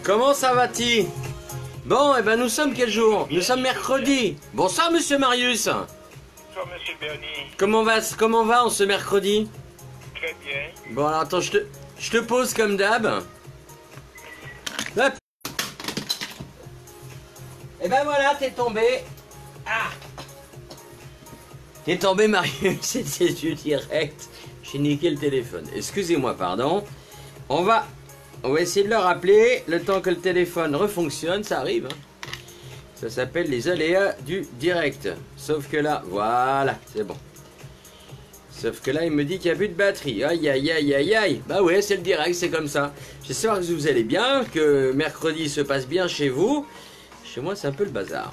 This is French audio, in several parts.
Comment ça va-t-il? Bon, eh ben nous sommes quel jour? Nous sommes mercredi. Bonsoir monsieur Marius. Bonsoir monsieur Bernie. Comment va en ce mercredi? Très bien. Bon alors attends, je te pose comme d'hab. Hop. Et ben voilà, t'es tombé. Ah. T'es tombé Marius, c'était du direct. J'ai niqué le téléphone. Excusez-moi, pardon. On va essayer de le rappeler le temps que le téléphone refonctionne, ça arrive. Hein. Ça s'appelle les aléas du direct. Sauf que là, voilà, c'est bon. Sauf que là, il me dit qu'il n'y a plus de batterie. Aïe, aïe, aïe, aïe, aïe. Bah ouais, c'est le direct, c'est comme ça. J'espère que vous allez bien, que mercredi se passe bien chez vous. Chez moi, c'est un peu le bazar.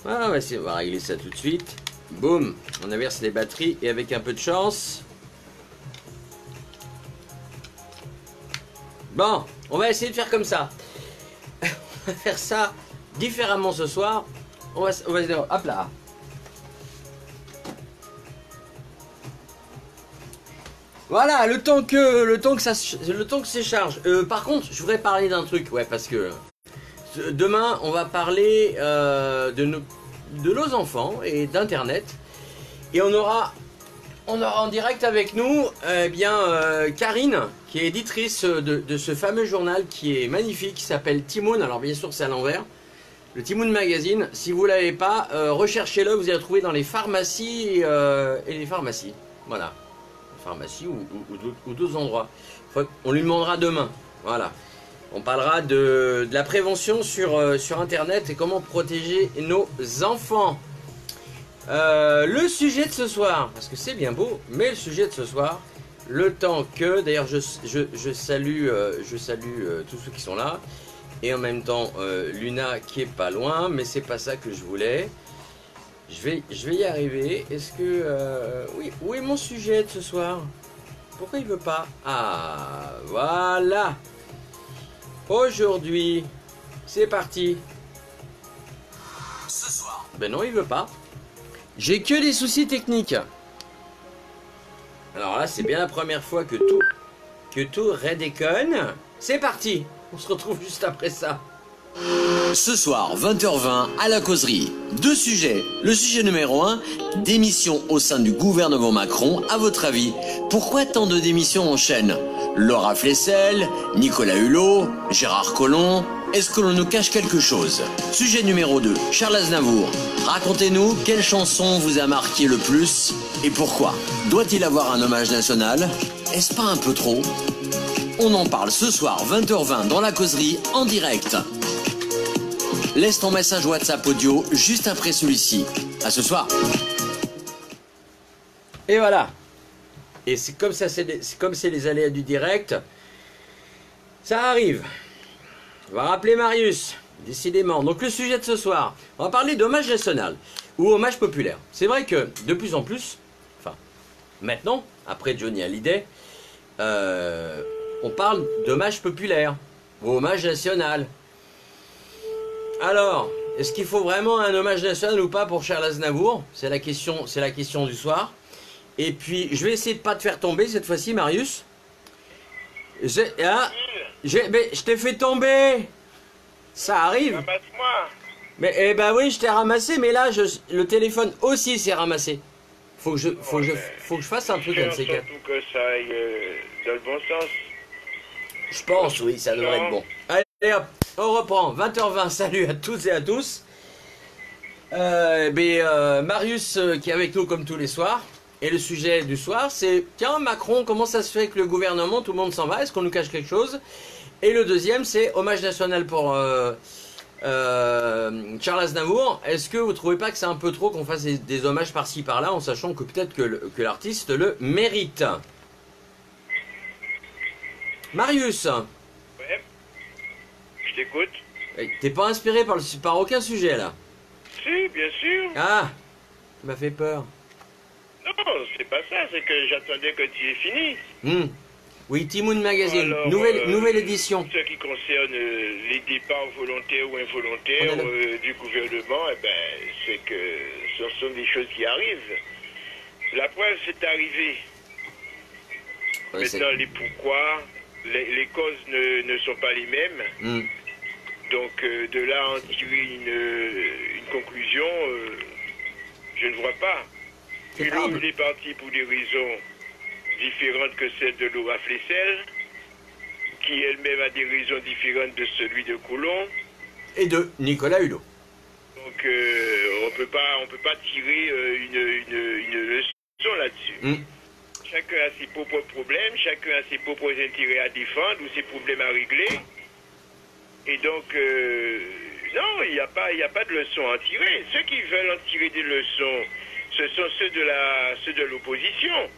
Ah, on va régler ça tout de suite. Boum, on inverse les batteries et avec un peu de chance. Bon, on va essayer de faire comme ça. On va faire ça différemment ce soir. On va hop là. Voilà, le temps que ça charge. Par contre, je voudrais parler d'un truc, ouais, parce que demain, on va parler de nos enfants et d'internet. Et on aura en direct avec nous Karine, qui est éditrice de ce fameux journal qui est magnifique, qui s'appelle Timoun. Alors bien sûr c'est à l'envers, le Timoun Magazine. Si vous ne l'avez pas, recherchez-le, vous allez le trouver dans les pharmacies et les pharmacies. Voilà, les pharmacies ou d'autres endroits. On lui demandera demain. Voilà, on parlera de la prévention sur internet et comment protéger nos enfants. Le sujet de ce soir, parce que c'est bien beau, mais le sujet de ce soir, le temps que, d'ailleurs je salue tous ceux qui sont là, et en même temps Luna qui est pas loin, mais c'est pas ça que je voulais. Je vais y arriver. Est-ce que oui, où est mon sujet de ce soir? Pourquoi il veut pas? Ah, voilà. Aujourd'hui, c'est parti. Ce soir. Ben non, il veut pas. J'ai que des soucis techniques. Alors là, c'est bien la première fois que tout redéconne. C'est parti. On se retrouve juste après ça. Ce soir, 20h20, à la causerie. Deux sujets. Le sujet numéro 1, démission au sein du gouvernement Macron. À votre avis, pourquoi tant de démissions en chaîne? Laura Flessel, Nicolas Hulot, Gérard Collomb. Est-ce que l'on nous cache quelque chose? Sujet numéro 2, Charles Aznavour. Racontez-nous quelle chanson vous a marqué le plus et pourquoi? Doit-il avoir un hommage national? Est-ce pas un peu trop? On en parle ce soir, 20h20, dans la causerie, en direct. Laisse ton message WhatsApp audio juste après celui-ci. À ce soir. Et voilà. Et c'est comme ça, comme c'est les aléas du direct. Ça arrive. On va rappeler Marius, décidément. Donc le sujet de ce soir, on va parler d'hommage national ou hommage populaire. C'est vrai que de plus en plus, enfin maintenant, après Johnny Hallyday, on parle d'hommage populaire ou hommage national. Alors, est-ce qu'il faut vraiment un hommage national ou pas pour Charles Aznavour? C'est la question du soir. Et puis, je vais essayer de ne pas te faire tomber cette fois-ci, Marius. Mais je t'ai fait tomber. Ça arrive. Ramasse-moi. Mais eh ben oui, je t'ai ramassé, mais là, le téléphone aussi s'est ramassé. Faut que je fasse un truc comme ces quatre. Surtout que ça aille dans le bon sens. Je pense, oui, ça devrait être bon. Allez hop, on reprend. 20h20, salut à toutes et à tous. Marius qui est avec nous comme tous les soirs. Et le sujet du soir, c'est tiens, Macron, comment ça se fait que le gouvernement, tout le monde s'en va? Est-ce qu'on nous cache quelque chose? Et le deuxième, c'est hommage national pour Charles Aznavour. Est-ce que vous trouvez pas que c'est un peu trop qu'on fasse des hommages par-ci par-là, en sachant que peut-être que l'artiste le mérite? Marius. Ouais. Je t'écoute. T'es pas inspiré par aucun sujet là? Si, bien sûr. Ah, tu m'as fait peur. Non, c'est pas ça, c'est que j'attendais que tu aies fini. Oui, Timoun Magazine, Alors, nouvelle édition. Ce qui concerne les départs volontaires ou involontaires du gouvernement, c'est que ce sont des choses qui arrivent. La preuve, c'est arrivé. Maintenant, les pourquoi, les causes ne sont pas les mêmes. Hmm. Donc de là à en tirer une conclusion, je ne vois pas. Hulot, il est parti pour des raisons différentes que celles de Laura Flessel, qui elle-même a des raisons différentes de celui de Coulon. Et de Nicolas Hulot. Donc on peut pas tirer une leçon là-dessus. Hmm. Chacun a ses propres problèmes, chacun a ses propres intérêts à défendre ou ses problèmes à régler. Et donc, non, il n'y a pas de leçon à en tirer. Ceux qui veulent en tirer des leçons, ce sont ceux de l'opposition.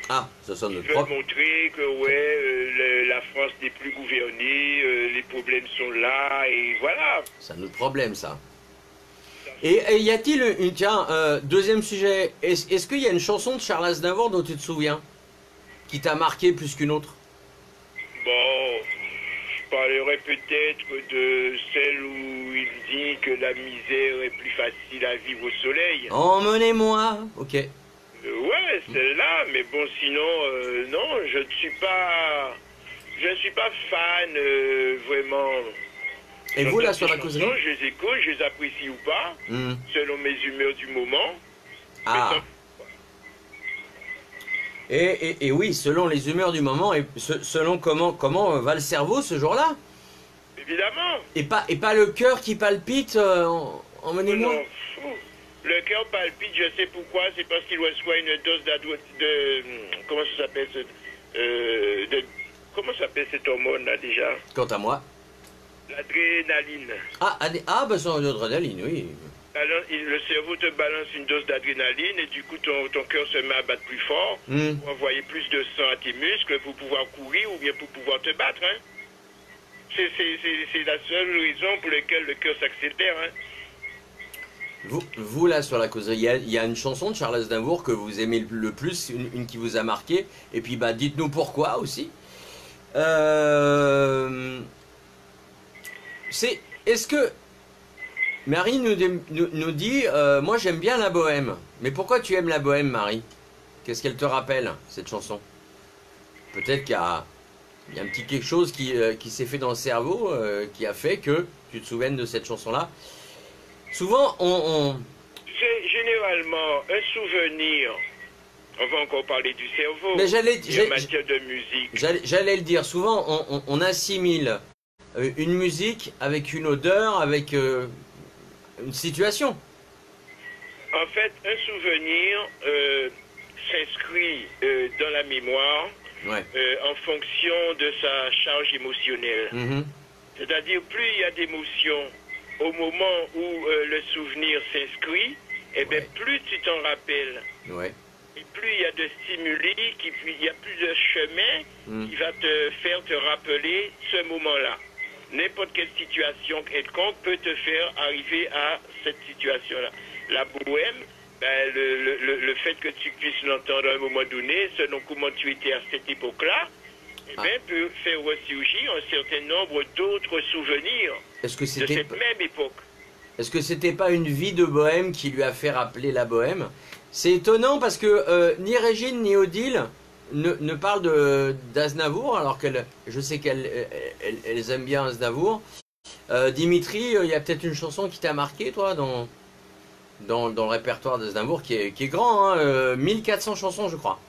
Ah, ça sonne Ils notre veulent propre. montrer que la France n'est plus gouvernée, les problèmes sont là, et voilà. C'est un autre problème, ça. Et y a-t-il tiens, deuxième sujet, est-ce qu'il y a une chanson de Charles Aznavour dont tu te souviens, qui t'a marqué plus qu'une autre? Bon, je parlerai peut-être de celle où il dit que la misère est plus facile à vivre au soleil. Emmenez-moi. Ok. Ouais, celle-là, mais bon, sinon, non, je ne suis pas fan, vraiment. Et vous, là, sur la causerie? Je les écoute, je les apprécie ou pas, Hmm. selon mes humeurs du moment. Ah. Et oui, selon les humeurs du moment et selon comment va le cerveau ce jour-là. Évidemment. Et pas le cœur qui palpite, emmenez-moi. Non, fou. Le cœur palpite, je sais pourquoi, c'est parce qu'il reçoit une dose comment ça s'appelle comment s'appelle cette hormone-là déjà? Quant à moi. L'adrénaline. Bah c'est l'adrénaline, oui. Alors, le cerveau te balance une dose d'adrénaline et du coup ton cœur se met à battre plus fort Hmm. pour envoyer plus de sang à tes muscles pour pouvoir courir ou bien pour pouvoir te battre. Hein. C'est la seule raison pour laquelle le cœur s'accélère. Hein. Vous là sur la causerie, il y a une chanson de Charles Aznavour que vous aimez le plus, une qui vous a marqué, et puis bah dites-nous pourquoi aussi. Est-ce que Marie nous dit, moi j'aime bien la bohème. Mais pourquoi tu aimes la bohème, Marie? Qu'est-ce qu'elle te rappelle, cette chanson? Peut-être qu'il y a un petit quelque chose qui s'est fait dans le cerveau, qui a fait que tu te souviennes de cette chanson-là. Souvent, C'est généralement un souvenir. On va encore parler du cerveau. Mais en matière de musique. j'allais le dire, souvent on assimile une musique avec une odeur, avec une situation. En fait, un souvenir s'inscrit dans la mémoire Ouais. en fonction de sa charge émotionnelle. Mhm. C'est-à-dire, plus il y a d'émotions au moment où le souvenir s'inscrit, et bien Ouais. plus tu t'en rappelles. Ouais. Et plus il y a de stimuli, il y a plus de chemin qui va te faire te rappeler ce moment-là. N'importe quelle situation quelconque peut te faire arriver à cette situation-là. La bohème, ben, le fait que tu puisses l'entendre à un moment donné, selon comment tu étais à cette époque-là, eh bien, peut faire ressurgir un certain nombre d'autres souvenirs Est-ce que de c'était cette même époque. Est-ce que c'était pas une vie de bohème qui lui a fait rappeler la bohème? C'est étonnant parce que ni Régine ni Odile ne parlent d'Aznavour, alors je sais qu'elles aiment bien Aznavour. Dimitri, il y a peut-être une chanson qui t'a marqué, toi, dans le répertoire d'Aznavour, qui est grand, hein, 1400 chansons, je crois.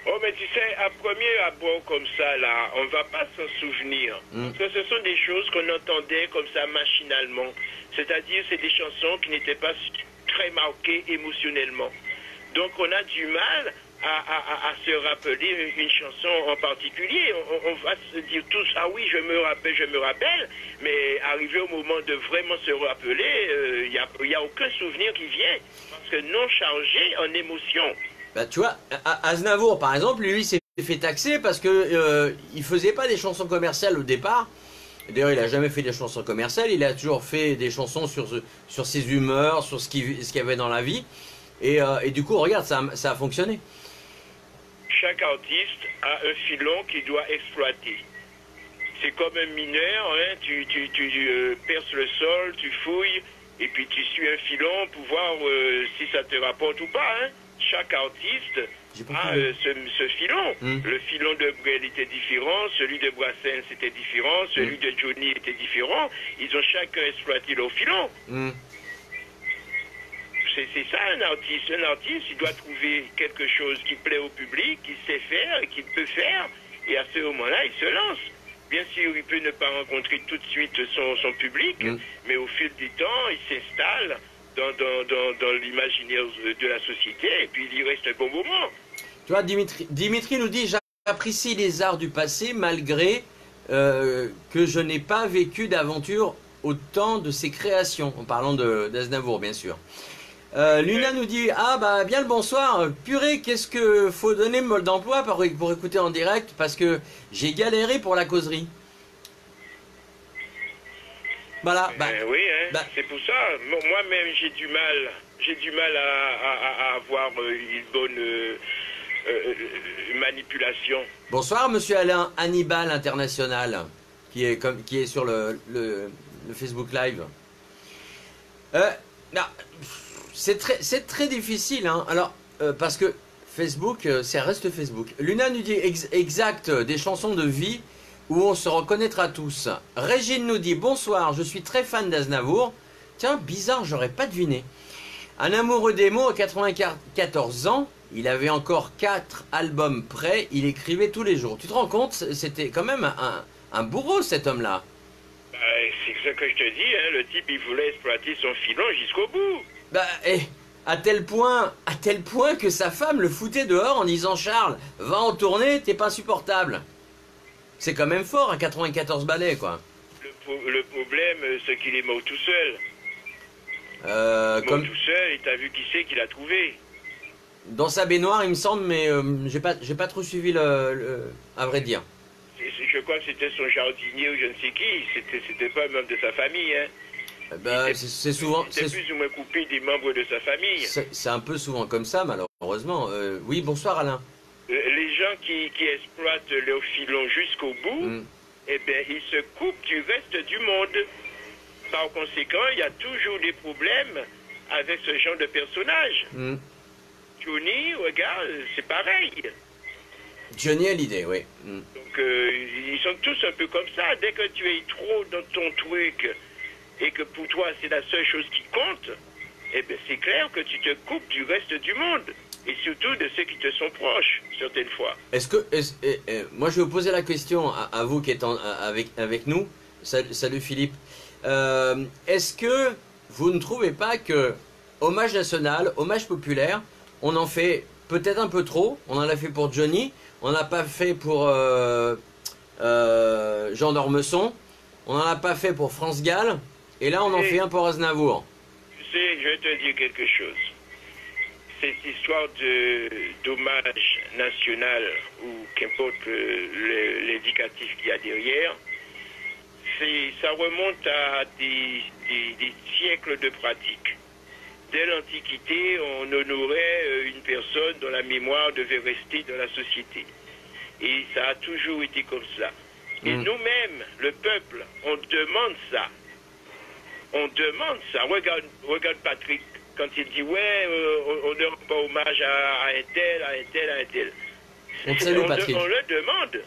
Oh, mais tu sais, à premier abord comme ça, là, on va pas s'en souvenir. Parce que ce sont des choses qu'on entendait comme ça machinalement. C'est-à-dire, c'est des chansons qui n'étaient pas très marquées émotionnellement. Donc, on a du mal à se rappeler une chanson en particulier. On va se dire tous, ah oui, je me rappelle, mais arrivé au moment de vraiment se rappeler, il n'y a aucun souvenir qui vient. Parce que non chargé en émotion. Bah, tu vois, Aznavour, par exemple, lui, s'est fait taxer parce que il faisait pas des chansons commerciales au départ. D'ailleurs, il a jamais fait des chansons commerciales. Il a toujours fait des chansons sur ses humeurs, sur ce qu'il y avait dans la vie. Et du coup, regarde, ça a fonctionné. Chaque artiste a un filon qu'il doit exploiter. C'est comme un mineur, hein, tu perces le sol, tu fouilles, et puis tu suis un filon pour voir si ça te rapporte ou pas. Hein. Chaque artiste Ce filon. Le filon de Brel était différent, celui de Brassens était différent, celui de Johnny était différent. Ils ont chacun exploité leur filon. C'est ça un artiste. Un artiste, il doit trouver quelque chose qui plaît au public, qu'il sait faire, qu'il peut faire, et à ce moment-là, il se lance. Bien sûr, il peut ne pas rencontrer tout de suite son public, mais au fil du temps, il s'installe dans l'imaginaire de la société, et puis il y reste un bon moment. Tu vois, Dimitri nous dit, j'apprécie les arts du passé malgré que je n'ai pas vécu d'aventure au temps de ses créations, en parlant d'Aznavour, bien sûr. Luna nous dit, ah bah bien le bonsoir, purée, qu'est-ce que faut donner mode d'emploi pour écouter en direct, parce que j'ai galéré pour la causerie. Voilà. Oui, hein, c'est pour ça. Moi-même, j'ai du mal à avoir une bonne manipulation. Bonsoir, monsieur Alain Hannibal International, qui est sur le Facebook Live. C'est très difficile, hein. Alors, parce que Facebook, ça reste Facebook. Luna nous dit exact, des chansons de vie où on se reconnaîtra tous. Régine nous dit bonsoir, je suis très fan d'Aznavour. Tiens, bizarre, j'aurais pas deviné. Un amoureux des mots à 94 ans, il avait encore 4 albums prêts, il écrivait tous les jours. Tu te rends compte, c'était quand même un bourreau cet homme-là. C'est ce que je te dis, hein, le type il voulait exploiter son filon jusqu'au bout. À tel point que sa femme le foutait dehors en disant Charles, va en tournée, t'es pas insupportable. C'est quand même fort à 94 ballets, quoi. Le problème, c'est qu'il est mort tout seul. Tout seul, et t'as vu qui c'est qu'il a trouvé. Dans sa baignoire, il me semble, mais j'ai pas trop suivi à vrai dire. Je crois que c'était son jardinier ou je ne sais qui. C'était pas un membre de sa famille, hein. C'est souvent. C'est plus ou moins coupé des membres de sa famille. C'est un peu souvent comme ça, malheureusement. Oui, bonsoir Alain. Les gens qui exploitent leur filon jusqu'au bout, eh bien, ils se coupent du reste du monde. Par conséquent, il y a toujours des problèmes avec ce genre de personnage. Johnny, regarde, c'est pareil. Johnny a l'idée, oui. Donc, ils sont tous un peu comme ça. Dès que tu es trop dans ton truc et que pour toi, c'est la seule chose qui compte, eh bien, c'est clair que tu te coupes du reste du monde. Et surtout de ceux qui te sont proches, certaines fois. Moi, je vais vous poser la question à vous qui êtes avec nous. Salut Philippe. Est-ce que vous ne trouvez pas que hommage national, hommage populaire, on en fait peut-être un peu trop? On en a fait pour Johnny, on n'a pas fait pour Jean d'Ormesson, on n'en a pas fait pour France Gall, et là on en fait un pour Aznavour. Tu sais, je vais te dire quelque chose. Cette histoire d'hommage national, ou qu'importe l'indicatif qu'il y a derrière, ça remonte à des siècles de pratiques. Dès l'Antiquité, on honorait une personne dont la mémoire devait rester dans la société. Et ça a toujours été comme ça. Et nous-mêmes, le peuple, on demande ça. On demande ça. Regarde Patrick. Quand il dit, ouais, on ne rend pas hommage à un tel, à un tel, à un tel. On le demande.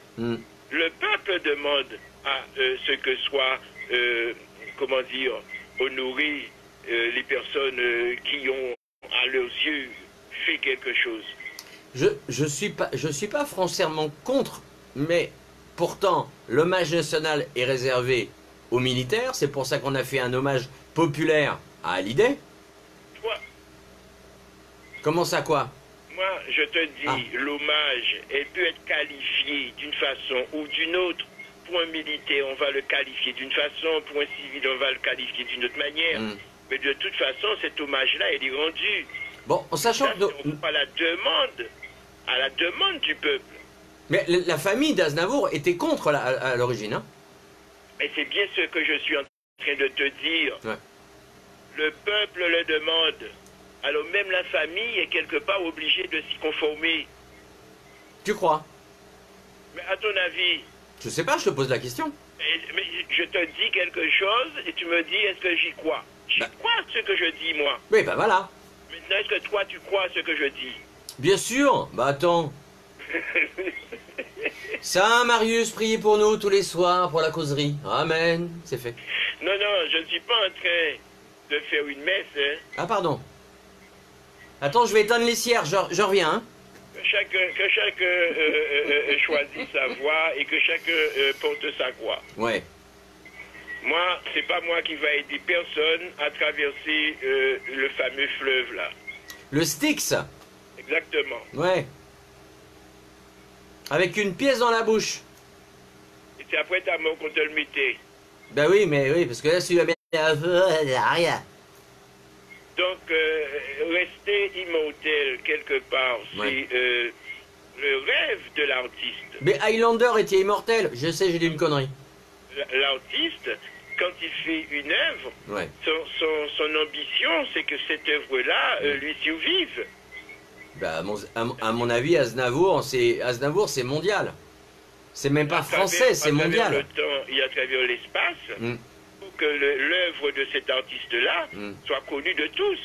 Le peuple demande à ce que soit, honoré les personnes qui ont, à leurs yeux, fait quelque chose. Je suis pas foncièrement contre, mais pourtant, l'hommage national est réservé aux militaires. C'est pour ça qu'on a fait un hommage populaire à Hallyday. Comment ça, quoi? Moi, je te dis, l'hommage, elle peut être qualifiée d'une façon ou d'une autre. Pour un militaire, on va le qualifier d'une façon, pour un civil, on va le qualifier d'une autre manière. Mais de toute façon, cet hommage-là, il est rendu. Bon, en sachant que... On à la demande du peuple. Mais la famille d'Aznavour était contre à l'origine, hein? Mais c'est bien ce que je suis en train de te dire. Ouais. Le peuple le demande. Alors même la famille est quelque part obligée de s'y conformer. Tu crois? Mais à ton avis? Je sais pas, je te pose la question. Mais je te dis quelque chose et tu me dis est-ce que j'y crois? J'y crois ce que je dis, moi. Oui, ben voilà. Maintenant, est-ce que toi tu crois ce que je dis? Bien sûr. Bah attends. Saint Marius, priez pour nous tous les soirs pour la causerie. Amen. C'est fait. Non, non, je ne suis pas en train de faire une messe. Hein. Ah pardon. Attends, je vais éteindre les cierges. Je reviens. Hein. Que chacun choisit sa voie et que chacun porte sa croix. Ouais. Moi, c'est pas moi qui va aider personne à traverser le fameux fleuve là. Le Styx. Exactement. Ouais. Avec une pièce dans la bouche. Et c'est après ta mort qu'on te le mettait. Ben oui, mais oui, parce que là, si tu la mets rien. Donc, rester immortel quelque part, Ouais. c'est le rêve de l'artiste. Mais Highlander était immortel. Je sais, j'ai dit une connerie. L'artiste, quand il fait une œuvre, Ouais. son ambition, c'est que cette œuvre-là lui survive. Bah, à mon avis, Aznavour, c'est mondial. C'est même pas français, c'est mondial. À travers le temps et à travers l'espace, Mm. pour que l'œuvre de cet artiste-là Mm. soit connue de tous.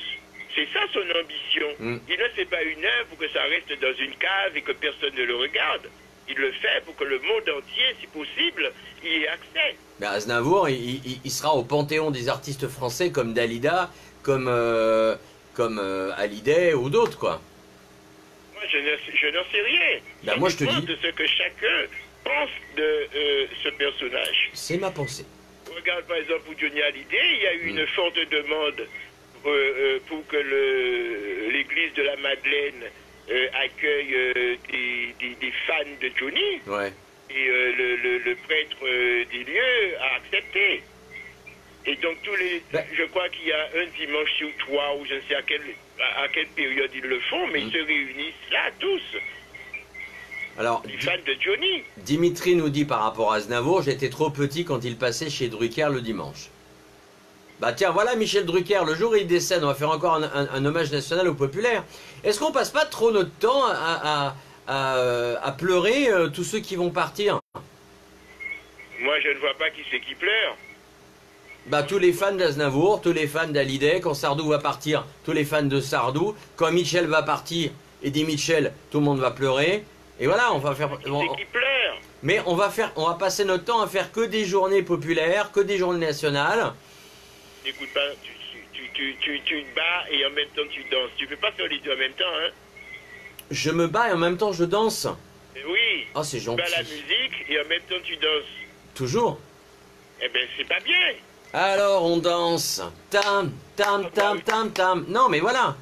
C'est ça son ambition. Mm. Il ne fait pas une œuvre pour que ça reste dans une cave et que personne ne le regarde. Il le fait pour que le monde entier, si possible, y ait accès. Bah, Aznavour, il sera au panthéon des artistes français comme Dalida, comme Hallyday ou d'autres, quoi. Moi, je n'en sais rien. Bah, Ça moi, je te dépend dis. de ce que chacun pense de ce personnage. C'est ma pensée. Regarde par exemple pour Johnny Hallyday, il y a eu une forte demande pour que l'église de la Madeleine accueille des fans de Johnny. Ouais. Et le prêtre des lieux a accepté. Et donc je crois qu'il y a un dimanche sur 3 ou je ne sais à quelle période ils le font, mais ils se réunissent là tous. Alors, Les fans de Johnny. Dimitri nous dit par rapport à Aznavour, j'étais trop petit quand il passait chez Drucker le dimanche. Bah tiens, voilà Michel Drucker, le jour où il décède, on va faire encore un hommage national au populaire. Est-ce qu'on passe pas trop notre temps à pleurer tous ceux qui vont partir? Moi, je ne vois pas qui c'est qui pleure. Bah tous les fans d'Aznavour, tous les fans d'Hallyday, quand Sardou va partir, tous les fans de Sardou, quand Michel va partir, Eddie Mitchell, tout le monde va pleurer. Et voilà, on va faire... Qui c'est qui pleure? Mais on va passer notre temps à faire que des journées populaires, que des journées nationales. Écoute pas, tu te bats et en même temps tu danses. Tu peux pas faire les deux en même temps, hein? Je me bats et en même temps je danse. Oui. Oh, c'est Tu gentil. bats la musique et en même temps tu danses. Toujours. Eh ben, c'est pas bien. Alors on danse. Tam, tam, tam, tam, tam. Non, mais voilà.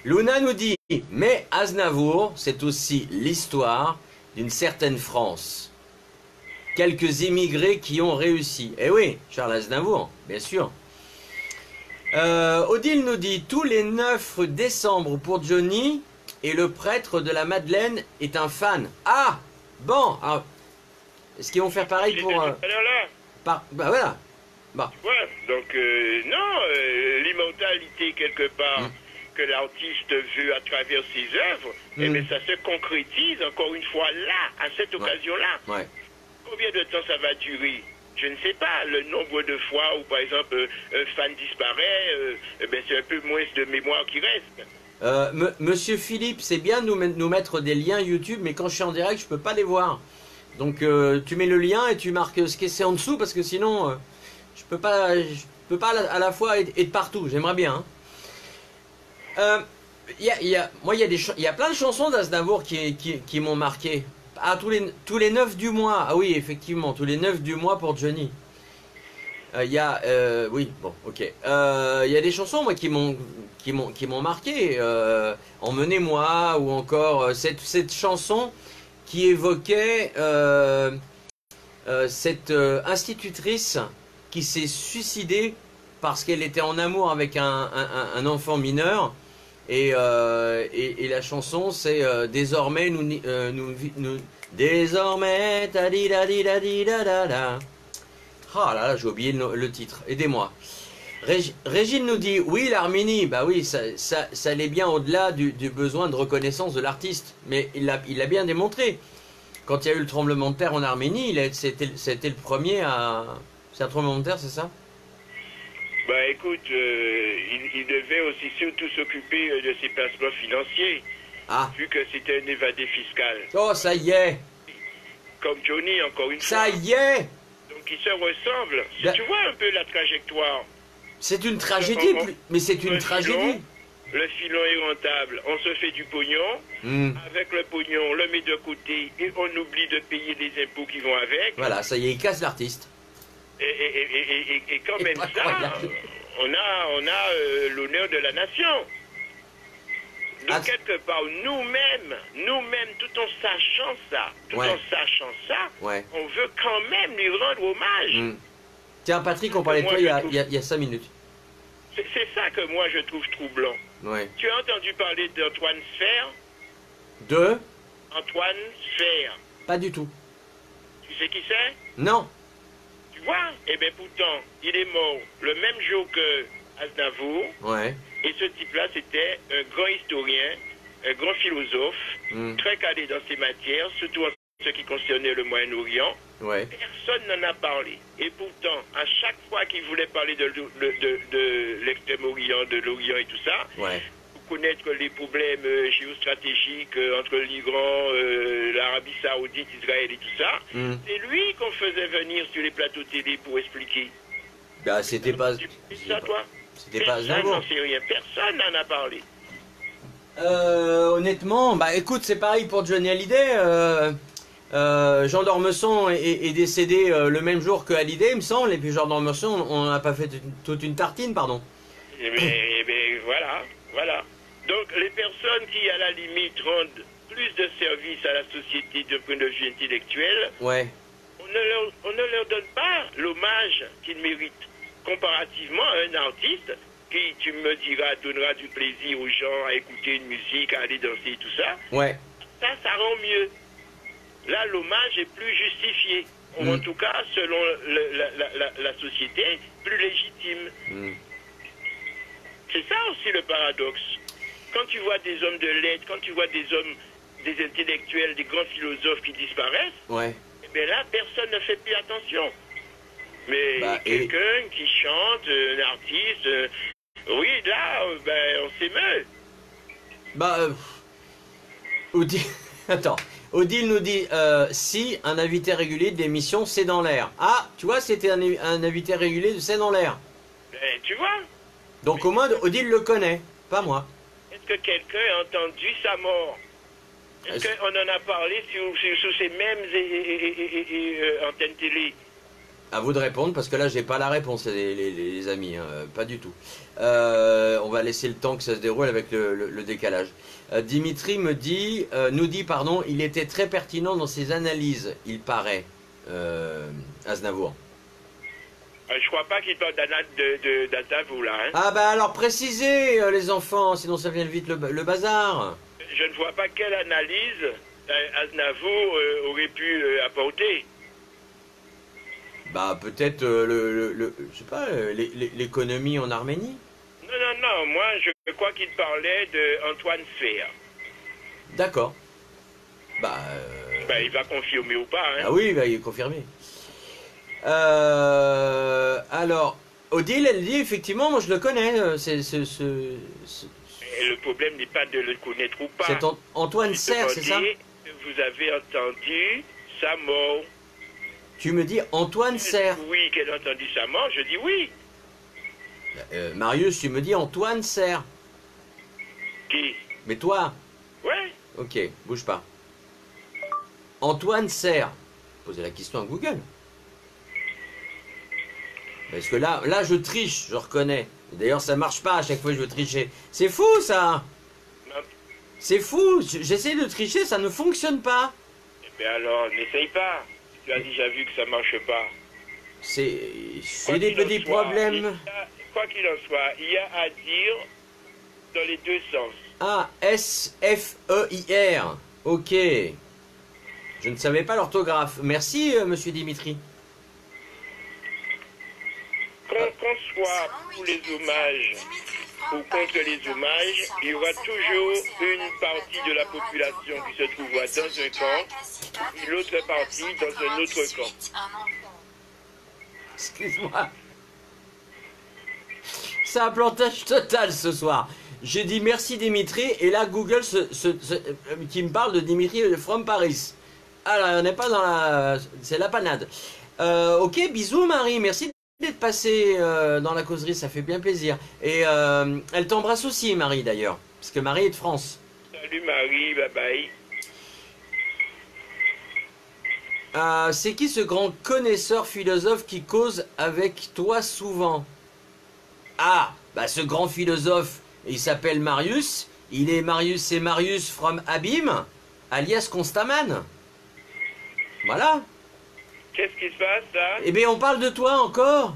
Luna nous dit, mais Aznavour, c'est aussi l'histoire d'une certaine France. Quelques immigrés qui ont réussi. Eh oui, Charles Aznavour, bien sûr. Odile nous dit, tous les 9 décembre pour Johnny, et le prêtre de la Madeleine est un fan. Ah, bon. Ah, est-ce qu'ils vont faire pareil pour... Alors là, bah voilà. Bah. tu vois, donc non, l'immortalité quelque part que l'artiste veut à travers ses œuvres, eh bien, ça se concrétise encore une fois là, à cette occasion-là. Ouais. Combien de temps ça va durer? Je ne sais pas. Le nombre de fois où, par exemple, un fan disparaît, c'est un peu moins de mémoire qui reste. Monsieur Philippe, c'est bien de nous mettre des liens YouTube, mais quand je suis en direct, je peux pas les voir. Donc tu mets le lien et tu marques ce qui est en dessous, parce que sinon, je peux pas à la fois être partout. J'aimerais bien. Hein. Il y a plein de chansons d'Aznavour qui m'ont marqué. Ah, tous les 9 du mois. Ah oui, effectivement, tous les 9 du mois pour Johnny. Oui, bon, ok. Il y a des chansons, moi, qui m'ont marqué. Emmenez-moi, ou encore cette chanson qui évoquait cette institutrice qui s'est suicidée parce qu'elle était en amour avec un enfant mineur. Et la chanson, c'est désormais désormais ta di da di da di da da da. Ah là là, j'ai oublié le titre. Aidez-moi. Régine nous dit oui, l'Arménie. Bah oui, ça allait bien au-delà du besoin de reconnaissance de l'artiste. Mais il l'a bien démontré. Quand il y a eu le tremblement de terre en Arménie, c'était le premier à. C'est un tremblement de terre, c'est ça? Bah écoute, il devait aussi surtout s'occuper de ses placements financiers, Ah. vu que c'était un évadé fiscal. Oh, ça y est. Comme Johnny, encore une Ça fois. y est. Donc ils se ressemblent. Si Ben- tu vois un peu la trajectoire, C'est une tragédie, mais c'est une le tragédie. filon, le filon est rentable, on se fait du pognon, Hmm. avec le pognon, on le met de côté et on oublie de payer les impôts qui vont avec. Voilà, ça y est, il casse l'artiste. Et quand même ça, Incroyable. on a l'honneur de la nation. Donc Ah, quelque part, nous-mêmes, tout en sachant ça, Ouais. on veut quand même lui rendre hommage. Hmm. Tiens, Patrick, on parlait de toi il y a 5 minutes. C'est ça que moi je trouve troublant. Ouais. Tu as entendu parler d'Antoine Sfer? Deux? Antoine Sfer. Pas du tout. Tu sais qui c'est? Non. Tu vois? Eh bien pourtant, il est mort le même jour que Aznavour. Ouais. Et ce type-là, c'était un grand historien, un grand philosophe, Hmm. très calé dans ses matières, surtout en ce qui concernait le Moyen-Orient. Ouais. Personne n'en a parlé. Et pourtant, à chaque fois qu'il voulait parler de l'extrême-orient, de l'Orient et tout ça, Ouais. pour connaître les problèmes géostratégiques entre l'Iran, l'Arabie Saoudite, Israël et tout ça, Hmm. c'est lui qu'on faisait venir sur les plateaux télé pour expliquer. Bah, c'était pas. Tu sais ça, toi? C'était pas Personne Aznavour. n'en sait rien. Personne n'en a parlé. Honnêtement, bah écoute, c'est pareil pour Johnny Hallyday. Jean d'Ormesson est décédé le même jour que Hallyday, il me semble, et puis Jean d'Ormesson, on n'a pas fait toute une tartine, pardon. Eh bien, voilà. Donc, les personnes qui, à la limite, rendent plus de services à la société d'un point de vue intellectuel, Ouais. on ne leur donne pas l'hommage qu'ils méritent, comparativement à un artiste qui, tu me diras, donnera du plaisir aux gens à écouter une musique, à aller danser, tout ça. Ouais. Ça rend mieux. Là, l'hommage est plus justifié. Ou en tout cas, selon la société, plus légitime. Hmm. C'est ça aussi le paradoxe. Quand tu vois des hommes de lettres, quand tu vois des hommes, des intellectuels, des grands philosophes qui disparaissent, Ouais. eh bien là, personne ne fait plus attention. Mais Bah, quelqu'un qui chante, un artiste, oui, là, ben, on s'émeut. Bah, Odile, attends. Odile nous dit si un invité régulier de l'émission C'est dans l'air. Ah, tu vois, c'était un invité régulier de C'est dans l'air. Ben, tu vois, Donc au moins Odile le connaît, pas moi. est-ce que quelqu'un a entendu sa mort? Est-ce qu'on en a parlé sur ces mêmes antennes télé? À vous de répondre parce que là j'ai pas la réponse les amis, hein, pas du tout. On va laisser le temps que ça se déroule avec le décalage. Dimitri nous dit pardon, il était très pertinent dans ses analyses, il paraît, Aznavour. Je crois pas qu'il parle d'Aznavour là. Hein. Ah bah alors précisez les enfants, sinon ça vient vite le bazar. Je ne vois pas quelle analyse Aznavour aurait pu apporter. Bah peut-être je sais pas, l'économie en Arménie. Non, moi je crois qu'il parlait d'Antoine Sfer. D'accord. Bah. Ben, il va confirmer ou pas. Hein. Ah oui, bah, il est confirmé. Alors, Odile, elle dit effectivement, moi je le connais. Et le problème n'est pas de le connaître ou pas. C'est Antoine Serre, c'est ça? Vous avez entendu sa mort. Tu me dis Antoine Serre. Oui, qu'elle a entendu sa mort, je dis oui. Marius, tu me dis Antoine Serre. Qui? Mais toi? Ouais. Ok, bouge pas. Antoine Serre. Posez la question à Google. Parce que là je triche, je reconnais. D'ailleurs, ça marche pas à chaque fois que je veux tricher. C'est fou ça. Non. C'est fou. J'essaie de tricher, ça ne fonctionne pas. Eh bien alors, n'essaye pas. Tu as déjà vu que ça marche pas. C'est Quoi des qu'il en petits soit, problèmes. Quoi qu'il en soit, il y a à dire dans les deux sens. Ah, S-F-E-I-R. Ok. Je ne savais pas l'orthographe. Merci, monsieur Dimitri. Qu'on soit pour les hommages ou contre les hommages, il y aura toujours une partie de la population qui se trouvera dans un camp et l'autre partie dans un autre camp. Excuse-moi. C'est un plantage total ce soir. J'ai dit merci Dimitri, et là Google qui me parle de Dimitri from Paris. Alors, on n'est pas dans la... C'est la panade. Ok, bisous Marie, merci d'être passée dans la causerie, ça fait bien plaisir. Et elle t'embrasse aussi Marie d'ailleurs, parce que Marie est de France. Salut Marie, bye bye. C'est qui ce grand connaisseur philosophe qui cause avec toi souvent? Ah, bah ce grand philosophe, il s'appelle Marius. C'est Marius from Abîme, alias Constaman. Voilà. Qu'est-ce qui se passe là? Eh bien, on parle de toi encore.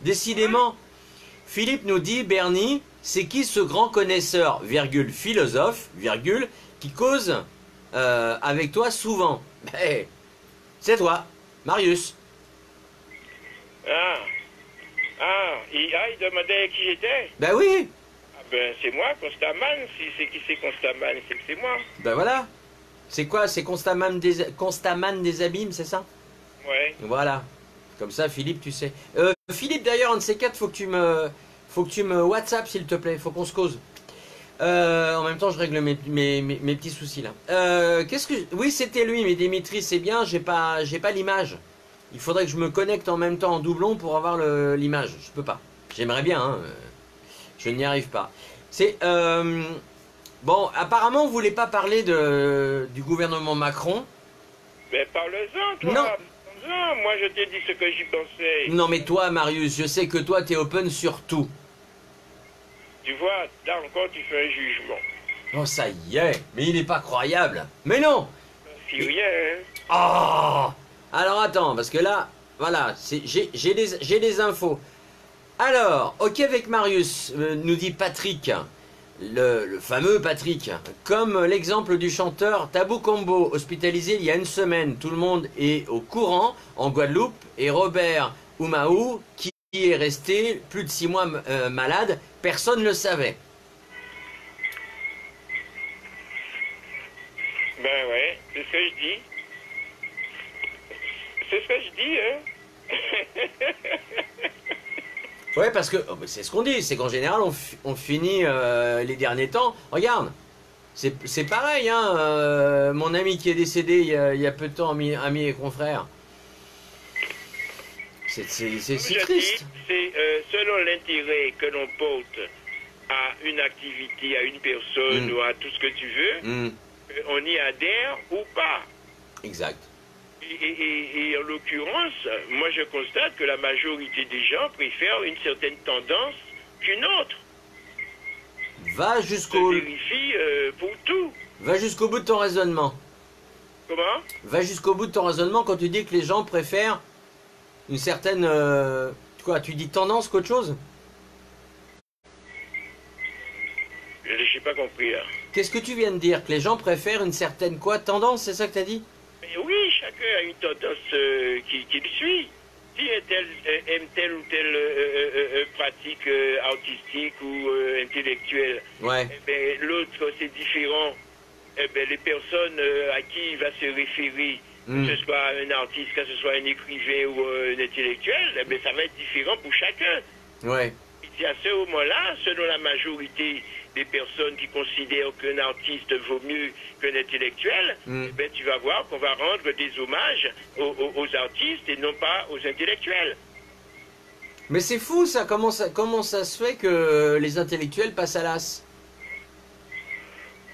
Décidément. Philippe nous dit, Bernie, c'est qui ce grand connaisseur, virgule, philosophe, virgule, qui cause avec toi souvent? Ben, c'est toi, Marius. Il demandait qui j'étais. Ben oui. Ah ben c'est moi, Constaman. Si c'est qui c'est Constaman, c'est que c'est moi. Ben voilà. C'est quoi? C'est Constaman des Abîmes, c'est ça? Ouais. Voilà. Comme ça, Philippe, tu sais. Philippe, d'ailleurs, un de ces quatre, faut que tu me WhatsApp, s'il te plaît. Faut qu'on se cause. En même temps, je règle mes petits soucis là. Oui, c'était lui, mais Dimitri, c'est bien. J'ai pas l'image. Il faudrait que je me connecte en même temps en doublon pour avoir l'image. Je peux pas. J'aimerais bien, hein. Je n'y arrive pas. C'est bon. Apparemment, vous voulez pas parler du gouvernement Macron. Mais parle-en, toi. Non. Parle-en. Moi, je t'ai dit ce que j'y pensais. Non, mais toi, Marius, je sais que toi, t'es open sur tout. Tu vois, là encore, tu fais un jugement. Oh, ça y est. Mais il est pas croyable. Mais non. C'est rien, hein. Oh. Alors attends, parce que là, voilà, j'ai les infos. Alors, ok avec Marius, nous dit Patrick, le fameux Patrick, comme l'exemple du chanteur Tabou Combo, hospitalisé il y a une semaine, tout le monde est au courant en Guadeloupe, et Robert Oumaou, qui est resté plus de 6 mois malade, personne ne le savait. Ben ouais, c'est ce que je dis. C'est ce que je dis, hein. Ouais, parce que c'est ce qu'on dit, c'est qu'en général on finit les derniers temps. Regarde, c'est pareil, hein. Mon ami qui est décédé il y a peu de temps, ami et confrère. C'est triste. C'est selon l'intérêt que l'on porte à une activité, à une personne ou à tout ce que tu veux, on y adhère ou pas. Exact. Et en l'occurrence, moi je constate que la majorité des gens préfèrent une certaine tendance qu'une autre. Va jusqu'au... vérifie pour tout. Va jusqu'au bout de ton raisonnement. Comment? Va jusqu'au bout de ton raisonnement quand tu dis que les gens préfèrent une certaine... quoi, tu dis tendance qu'autre chose? J'ai pas compris là. Qu'est-ce que tu viens de dire? Que les gens préfèrent une certaine quoi? Tendance, c'est ça que tu as dit? Mais oui, chacun a une tendance qu'il suit. Si un tel aime telle ou telle pratique artistique ou intellectuelle, Ouais. eh ben, l'autre c'est différent. Eh ben, les personnes à qui il va se référer, que ce soit un artiste, que ce soit un écrivain ou un intellectuel, eh ben, ça va être différent pour chacun. Ouais. Et à ce moment-là, selon la majorité des personnes qui considèrent qu'un artiste vaut mieux qu'un intellectuel, eh ben, tu vas voir qu'on va rendre des hommages aux artistes et non pas aux intellectuels. Mais c'est fou ça, comment ça se fait que les intellectuels passent à l'as?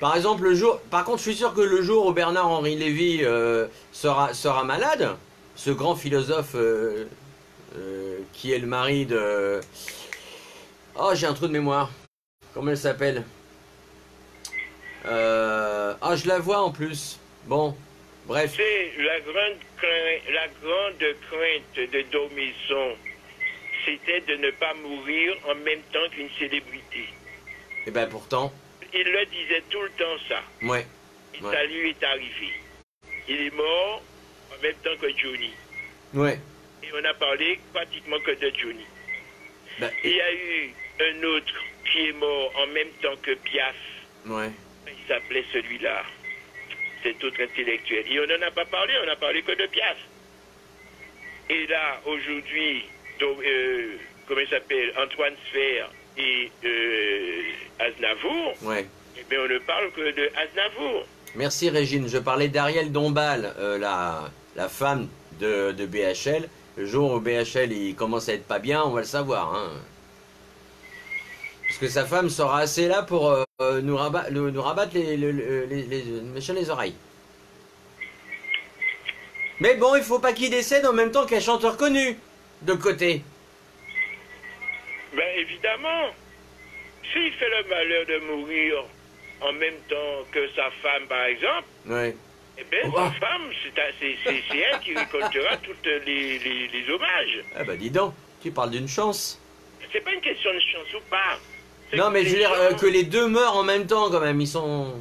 Par exemple, par contre, je suis sûr que le jour où Bernard-Henri Lévy sera malade, ce grand philosophe qui est le mari de... Oh, j'ai un trou de mémoire. Comment elle s'appelle? Ah, je la vois en plus. Bon, bref. C'est la grande crainte de Dormesson, c'était de ne pas mourir en même temps qu'une célébrité. Et ben pourtant. Il le disait tout le temps ça. Ouais. Et ça lui est arrivé. Il est mort en même temps que Johnny. Ouais. Et on a parlé pratiquement que de Johnny. Ben, Il y a eu un autre qui est mort en même temps que Piaf. Ouais. Il s'appelait celui-là. Cet autre intellectuel. Et on n'en a pas parlé, on n'a parlé que de Piaf. Et là, aujourd'hui, comment il s'appelle, Antoine Sfer et Aznavour, Ouais. eh bien, on ne parle que de Aznavour. Merci Régine, je parlais d'Ariel Dombal, la femme de BHL. Le jour où BHL il commence à être pas bien, on va le savoir. Hein. Parce que sa femme sera assez là pour nous rabattre les oreilles. Mais bon, il faut pas qu'il décède en même temps qu'un chanteur connu, de côté. Ben évidemment, s'il fait le malheur de mourir en même temps que sa femme, par exemple, Ouais. eh bien, sa femme, c'est elle qui récoltera tous les hommages. Ah bah dis donc, tu parles d'une chance. C'est pas une question de chance ou pas. C'est Non que mais je veux les dire gens, que les deux meurent en même temps quand même, ils sont...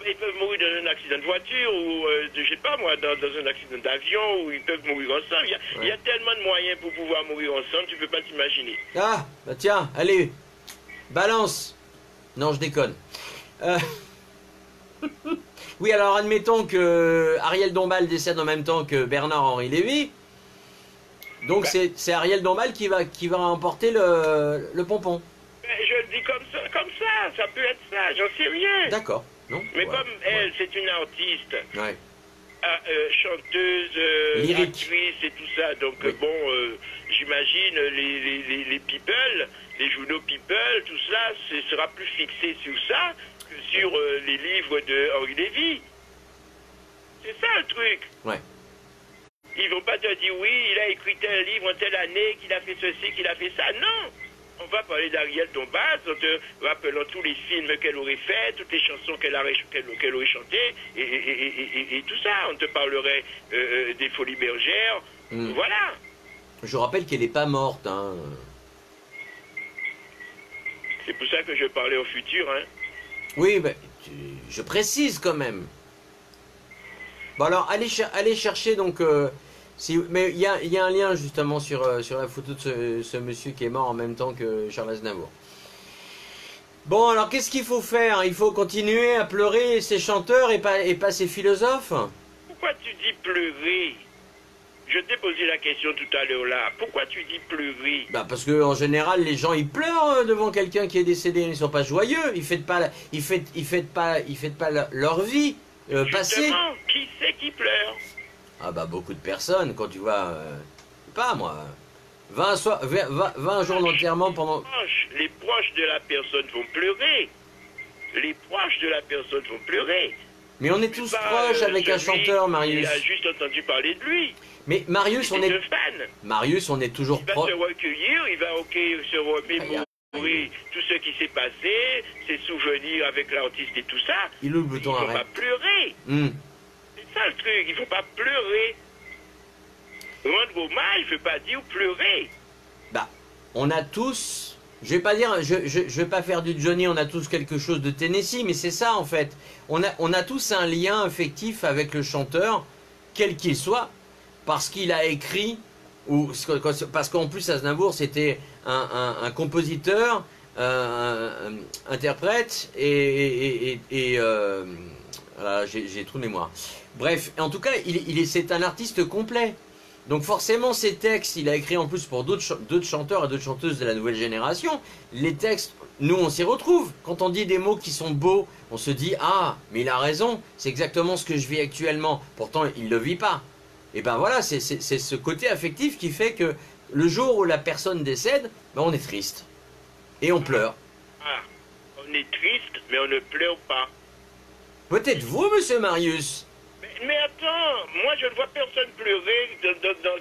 ils peuvent mourir dans un accident de voiture ou, je sais pas moi, dans un accident d'avion, ou ils peuvent mourir ensemble. Il y a tellement de moyens pour pouvoir mourir ensemble, tu peux pas t'imaginer. Ah, bah tiens, allez, balance. Non, je déconne. Oui, alors admettons que Ariel Dombal décède en même temps que Bernard-Henri Lévy. Donc Bah. c'est Ariel Dombal qui va emporter le pompon. Ben, je le dis comme ça peut être ça, j'en sais rien. D'accord, non? Mais Ouais, comme elle, c'est une artiste, ouais. chanteuse, Lyrique. actrice et tout ça, donc Oui. j'imagine les people, les journaux people, tout cela, ce sera plus fixé sur ça que sur les livres de Henri Lévy. C'est ça le truc. Ouais. Ils vont pas te dire oui, il a écrit tel livre en telle année, qu'il a fait ceci, qu'il a fait ça. Non. On va parler d'Ariel Dombal, en te rappelant tous les films qu'elle aurait fait, toutes les chansons qu'elle aurait chantées, et tout ça. On te parlerait des Folies Bergères. Mm. Voilà. Je rappelle qu'elle n'est pas morte. Hein. C'est pour ça que je parlais au futur. Hein. Oui, mais je précise quand même. Bon alors, allez chercher donc... mais il y a un lien justement sur la photo de ce monsieur qui est mort en même temps que Charles Aznavour. Bon, alors qu'est-ce qu'il faut faire? Il faut continuer à pleurer ces chanteurs et pas ces philosophes? Pourquoi tu dis pleurer? Je t'ai posé la question tout à l'heure là. Pourquoi tu dis pleurer? Bah parce que en général les gens ils pleurent devant quelqu'un qui est décédé, ils sont pas joyeux, ils fêtent pas leur vie passée. Justement, qui c'est qui pleure? Ah bah beaucoup de personnes quand tu vois pas moi 20 jours d'enterrement pendant... Les proches de la personne vont pleurer. Les proches de la personne vont pleurer. Mais on est tous proches avec un chanteur, Marius. Il a juste entendu parler de lui. Mais Marius, Il était fan. Marius, on est toujours Il va proche. se recueillir, il va se remémorer tout ce qui s'est passé, ses souvenirs avec l'artiste et tout ça. Il ouvre le bouton Il ne faut arrêt. pas pleurer. C'est ça le truc, il ne faut pas pleurer. Rendre hommage ne veut pas dire pleurer. Bah, on a tous... Je vais pas dire, je vais pas faire du Johnny, on a tous quelque chose de Tennessee, mais c'est ça en fait. On a tous un lien affectif avec le chanteur, quel qu'il soit, parce qu'il a écrit, ou parce qu'en plus Aznavour c'était un compositeur, un interprète, et voilà, j'ai trou de mémoire. Bref, en tout cas, c'est un artiste complet. Donc forcément, ces textes, il a écrit en plus pour d'autres chanteurs et d'autres chanteuses de la nouvelle génération. Les textes, nous, on s'y retrouve. Quand on dit des mots qui sont beaux, on se dit « Ah, mais il a raison, c'est exactement ce que je vis actuellement. » Pourtant, il ne le vit pas. Et ben voilà, c'est ce côté affectif qui fait que le jour où la personne décède, ben on est triste. Et on pleure. Ah, on est triste, mais on ne pleure pas. Peut-être vous, monsieur Marius. Mais attends, moi je ne vois personne pleurer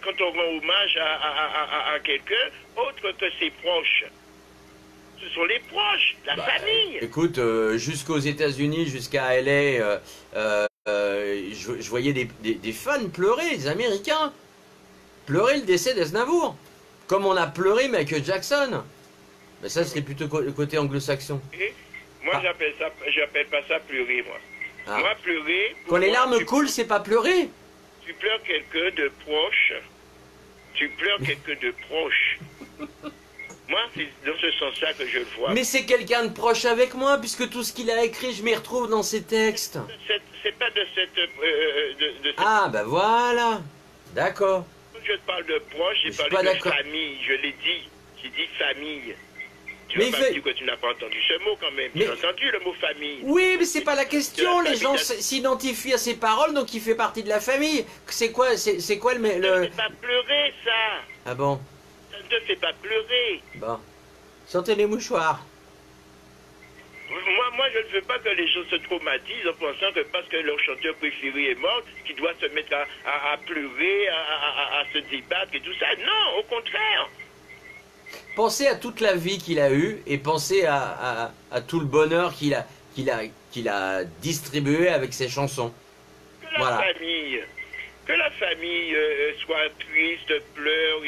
quand on rend hommage à quelqu'un autre que ses proches. Ce sont les proches, la famille. Écoute, jusqu'aux États-Unis, jusqu'à LA, je voyais des fans pleurer, des Américains, pleurer le décès d'Aznavour. Comme on a pleuré Michael Jackson. Mais ça, c'est plutôt le côté anglo-saxon. Moi, j'appelle pas ça pleurer, moi. Ah. Moi, pleurer... Quand les larmes coulent, c'est pas pleurer. Tu pleures quelqu'un de proche. Tu pleures quelqu'un de proche. Moi, c'est dans ce sens-là que je le vois. Mais c'est quelqu'un de proche avec moi, puisque tout ce qu'il a écrit, je m'y retrouve dans ses textes. C'est pas de cette... Ah, ben voilà. D'accord. Quand je te parle de proche, j'ai Je suis parlé pas de d'accord. famille, je l'ai dit. J'ai dit famille. Tu Mais vas pas dire que tu n'as pas entendu ce mot quand même. Mais... Tu as entendu le mot famille. Oui, mais c'est pas la question. Les gens s'identifient à ses paroles, donc il fait partie de la famille. C'est quoi le... Ça ne te fait pas pleurer, ça. Ah bon? Ça ne te fait pas pleurer. Bon. Sortez les mouchoirs. Moi, je ne veux pas que les gens se traumatisent en pensant que parce que leur chanteur préféré est mort, qu'ils doivent se mettre à pleurer, à se débattre et tout ça. Non, au contraire. Pensez à toute la vie qu'il a eue et pensez à tout le bonheur qu'il a distribué avec ses chansons. Que la famille soit triste, pleure,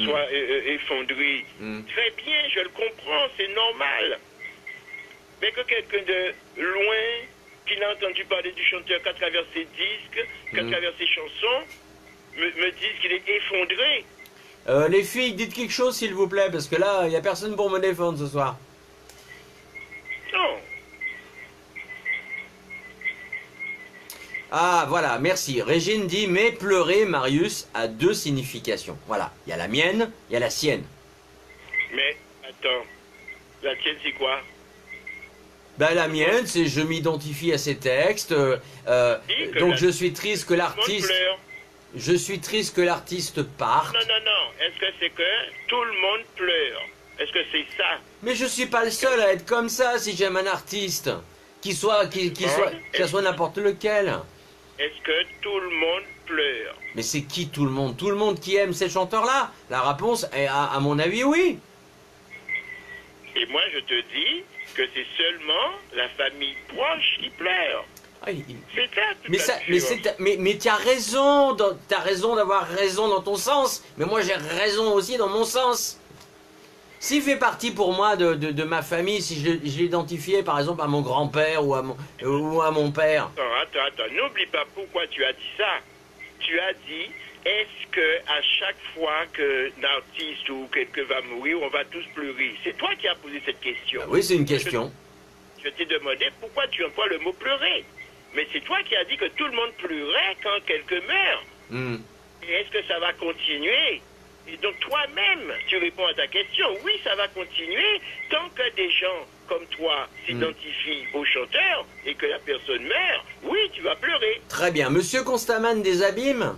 soit effondrée. Très bien, je le comprends, c'est normal. Mais que quelqu'un de loin, qui n'a entendu parler du chanteur qu'à travers ses disques, qu'à travers ses chansons, me dise qu'il est effondré. Les filles, dites quelque chose s'il vous plaît, parce que là, il n'y a personne pour me défendre ce soir. Non. Ah, voilà, merci. Régine dit, mais pleurer, Marius, a deux significations. Voilà, il y a la mienne, il y a la sienne. Mais, attends, la tienne c'est quoi? Ben, la mienne, c'est je m'identifie à ces textes, donc je suis triste que l'artiste... Je suis triste que l'artiste parte. Non. Est-ce que c'est que tout le monde pleure? Est-ce que c'est ça? Mais je suis pas le seul à être comme ça si j'aime un artiste. Qu'il soit n'importe lequel. Est-ce que tout le monde pleure? Mais c'est qui tout le monde? Tout le monde qui aime ces chanteurs-là? La réponse est, à mon avis, oui. Et moi, je te dis que c'est seulement la famille proche qui pleure. Ah, c'est ça, mais tu as raison, d'avoir raison dans ton sens, mais moi j'ai raison aussi dans mon sens. S'il fait partie pour moi de ma famille, si je l'identifiais par exemple à mon grand-père ou à mon père. Attends, n'oublie pas pourquoi tu as dit ça. Tu as dit, est-ce que à chaque fois qu'un artiste ou quelqu'un va mourir, on va tous pleurer? C'est toi qui as posé cette question. Ah oui, c'est une question. Je t'ai demandé pourquoi tu emploies le mot pleurer. Mais c'est toi qui as dit que tout le monde pleurait quand quelqu'un meurt. Et est-ce que ça va continuer? Et donc toi-même, tu réponds à ta question. Oui, ça va continuer tant que des gens comme toi s'identifient au chanteur et que la personne meurt. Oui, tu vas pleurer. Très bien. Monsieur Constaman des Abîmes,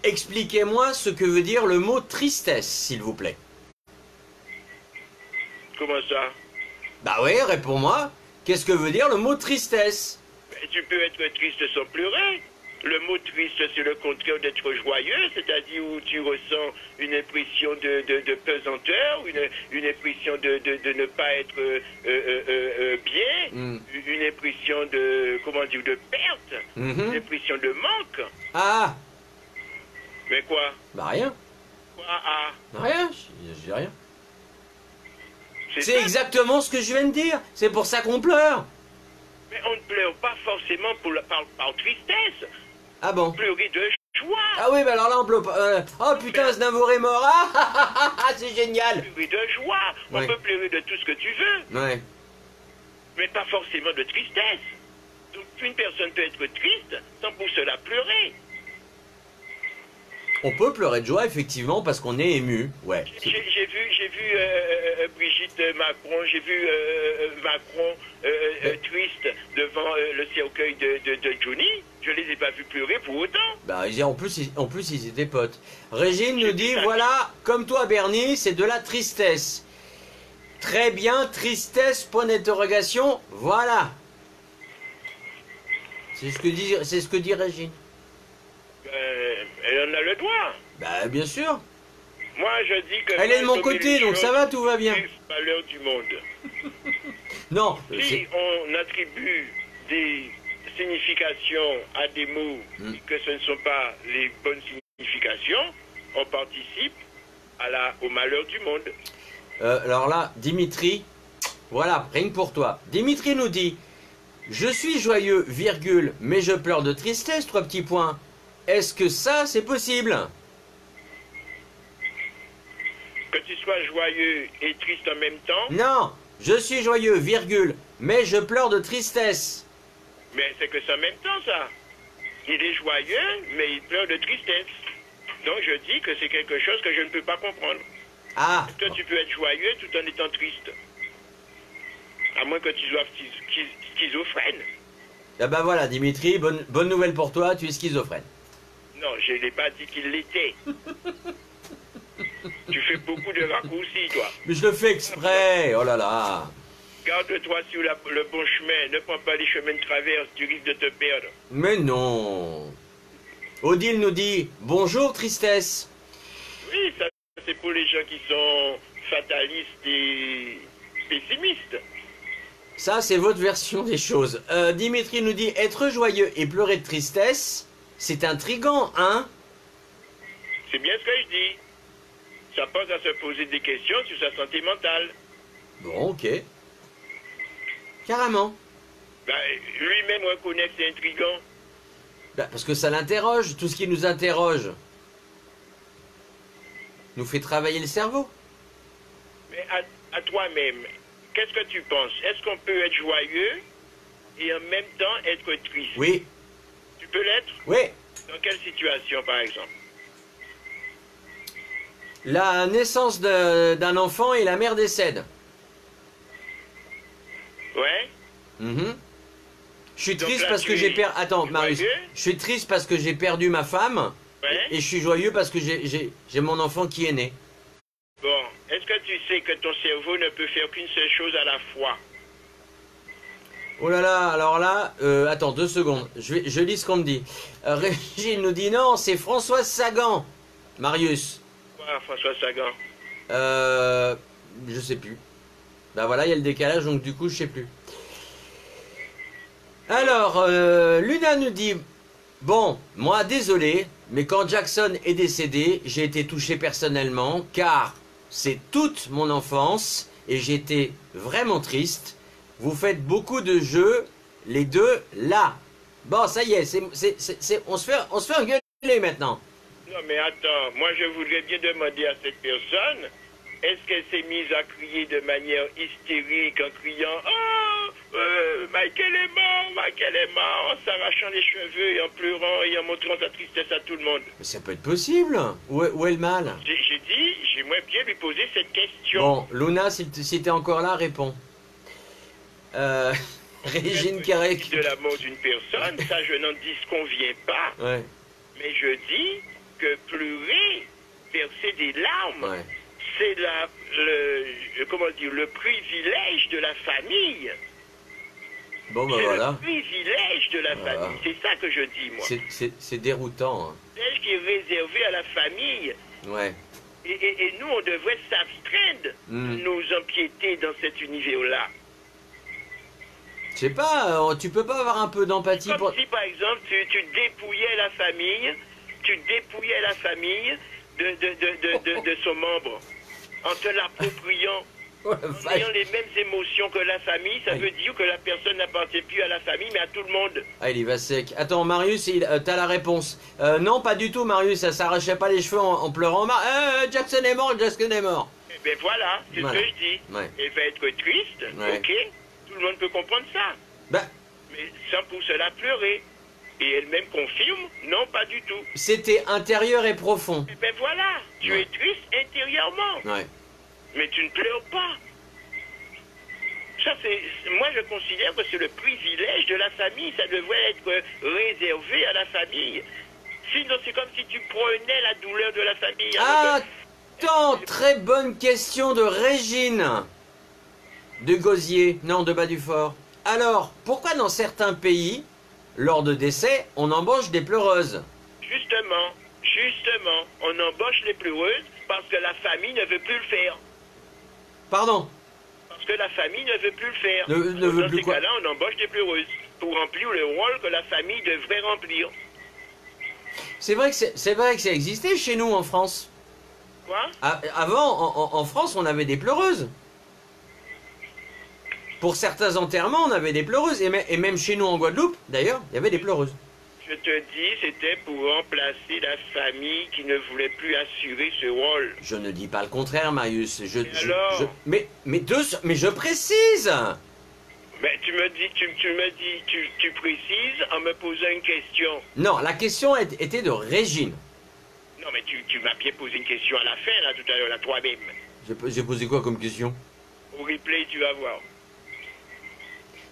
expliquez-moi ce que veut dire le mot tristesse, s'il vous plaît. Comment ça? Bah oui, réponds-moi. Qu'est-ce que veut dire le mot tristesse? Tu peux être triste sans pleurer. Le mot triste, c'est le contraire d'être joyeux, c'est-à-dire où tu ressens une impression de pesanteur, une impression de ne pas être bien, une impression de perte, une impression de manque. Ah! Mais quoi? Bah rien. Quoi? Ah? Rien, j'ai rien. C'est exactement ce que je viens de dire, c'est pour ça qu'on pleure. Mais on ne pleure pas forcément par tristesse. Ah bon? Pleurer de joie. Ah oui, bah alors là on pleure pas. Oh putain, Aznavour est mort. Ah, c'est génial. Pleurer de joie. On peut pleurer de tout ce que tu veux. Ouais. Mais pas forcément de tristesse. Donc une personne peut être triste sans pour cela pleurer. On peut pleurer de joie effectivement parce qu'on est ému. Ouais. J'ai vu Brigitte Macron, j'ai vu Macron triste devant le cercueil de Johnny. Je les ai pas vus pleurer pour autant. Bah en plus ils étaient potes. Régine nous dit voilà, comme toi Bernie, c'est de la tristesse. Très bien, tristesse, point d'interrogation, voilà. C'est ce que dit Régine. Elle en a le droit. Bah bien sûr. Moi je dis que... Elle est de mon côté, donc ça va, tout va bien. À l'heure du monde. Non. Si on attribue des significations à des mots et que ce ne sont pas les bonnes significations, on participe au malheur du monde. Alors là, Dimitri, voilà, rien que pour toi. Dimitri nous dit, je suis joyeux, virgule, mais je pleure de tristesse, 3 petits points. Est-ce que ça, c'est possible? Que tu sois joyeux et triste en même temps? Non, je suis joyeux, virgule, mais je pleure de tristesse. Mais c'est que c'est en même temps, ça. Il est joyeux, mais il pleure de tristesse. Donc je dis que c'est quelque chose que je ne peux pas comprendre. Ah. Toi, tu peux être joyeux tout en étant triste. À moins que tu sois schizophrène. Ah bah voilà, Dimitri, bonne nouvelle pour toi, tu es schizophrène. Non, je n'ai pas dit qu'il l'était. Tu fais beaucoup de raccourcis, toi. Mais je le fais exprès, oh là là. Garde-toi sur le bon chemin. Ne prends pas les chemins de traverse, tu risques de te perdre. Mais non. Odile nous dit, bonjour tristesse. Oui, ça c'est pour les gens qui sont fatalistes et pessimistes. Ça, c'est votre version des choses. Dimitri nous dit, être joyeux et pleurer de tristesse, c'est intriguant, hein? C'est bien ce que je dis. Ça pose à se poser des questions sur sa santé mentale. Bon, ok. Carrément. Ben, lui-même reconnaît que c'est intriguant. Bah, parce que ça l'interroge, tout ce qui nous interroge nous fait travailler le cerveau. Mais à toi-même, qu'est-ce que tu penses? Est-ce qu'on peut être joyeux et en même temps être triste? Oui. Tu peux l'être? Oui. Dans quelle situation, par exemple? La naissance d'un enfant et la mère décède. Ouais? Mhm. Je suis Donc triste là, parce que tu j'ai es perdu... Attends, Marius. joyeux? Je suis triste parce que j'ai perdu ma femme. Ouais? Et je suis joyeux parce que j'ai mon enfant qui est né. Bon, est-ce que tu sais que ton cerveau ne peut faire qu'une seule chose à la fois? Oh là là, alors là... attends, 2 secondes. Je lis ce qu'on me dit. Régine nous dit non, c'est Françoise Sagan. Marius. Quoi, François Sagan? Je sais plus. Ben voilà, il y a le décalage, donc du coup, je sais plus. Alors, Luna nous dit... Bon, moi, désolé, mais quand Jackson est décédé, j'ai été touché personnellement, car c'est toute mon enfance, et j'étais vraiment triste. Vous faites beaucoup de jeux, les deux, là. Bon, ça y est, on se fait engueuler maintenant. Non, mais attends, moi je voudrais bien demander à cette personne, est-ce qu'elle s'est mise à crier de manière hystérique en criant « Oh, Michael est mort !» en s'arrachant les cheveux et en pleurant et en montrant sa tristesse à tout le monde? Mais ça peut être possible. Où est le mal? J'ai dit, j'aimerais bien lui poser cette question. Bon, Luna, si t'es encore là, réponds. Régine Carré. De la mort d'une personne, ça je n'en disconviens pas. Ouais, Mais je dis que pleurer, verser des larmes, ouais. c'est le privilège de la famille. Bon, bah C'est voilà. le privilège de la Voilà. famille. C'est ça que je dis, moi. C'est déroutant. Hein. Celle qui est réservée à la famille. Ouais. Et nous, on devrait s'abstraindre de nous empiéter dans cet univers-là. Je sais pas, tu peux pas avoir un peu d'empathie Comme pour... si, par exemple, tu dépouillais la famille, de son membre, en te l'appropriant. Oh, la En vache. ayant les mêmes émotions que la famille, ça veut dire que la personne n'appartient plus à la famille, mais à tout le monde. Ah, il y va sec. Attends, Marius, t'as la réponse. Non, pas du tout, Marius, ça s'arrachait pas les cheveux en pleurant. Jackson est mort, Jackson est mort. Eh bien voilà, c'est Voilà. ce que je dis. Ouais. Elle va être triste, Ouais. ok, tout le monde peut comprendre ça, Bah, mais sans pour cela pleurer. Et elle-même confirme, non, pas du tout. c'était intérieur et profond. Eh bien voilà, tu Ouais. es triste intérieurement, Ouais. mais tu ne pleures pas. Ça, moi je considère que c'est le privilège de la famille, ça devrait être réservé à la famille. Sinon c'est comme si tu prenais la douleur de la famille. Attends, très bonne question de Régine. De Gosier, non, de Bas-du-Fort. Alors, pourquoi dans certains pays, lors de décès, on embauche des pleureuses? Justement, on embauche les pleureuses parce que la famille ne veut plus le faire. Pardon? Parce que la famille ne veut plus le faire. Ne veut Dans plus ces quoi? cas-là, on embauche des pleureuses pour remplir le rôle que la famille devrait remplir. C'est vrai que ça existait chez nous en France. Quoi? Avant, en France, on avait des pleureuses. Pour certains enterrements, on avait des pleureuses. Et même chez nous en Guadeloupe, d'ailleurs, il y avait des pleureuses. Je te dis, c'était pour remplacer la famille qui ne voulait plus assurer ce rôle. Je ne dis pas le contraire, Marius. Alors Mais je précise. Mais tu précises en me posant une question. Non, la question était de Régine. Non, mais tu m'as bien posé une question à la fin, là, tout à l'heure, là, toi-même. J'ai posé quoi comme question? Au replay, tu vas voir.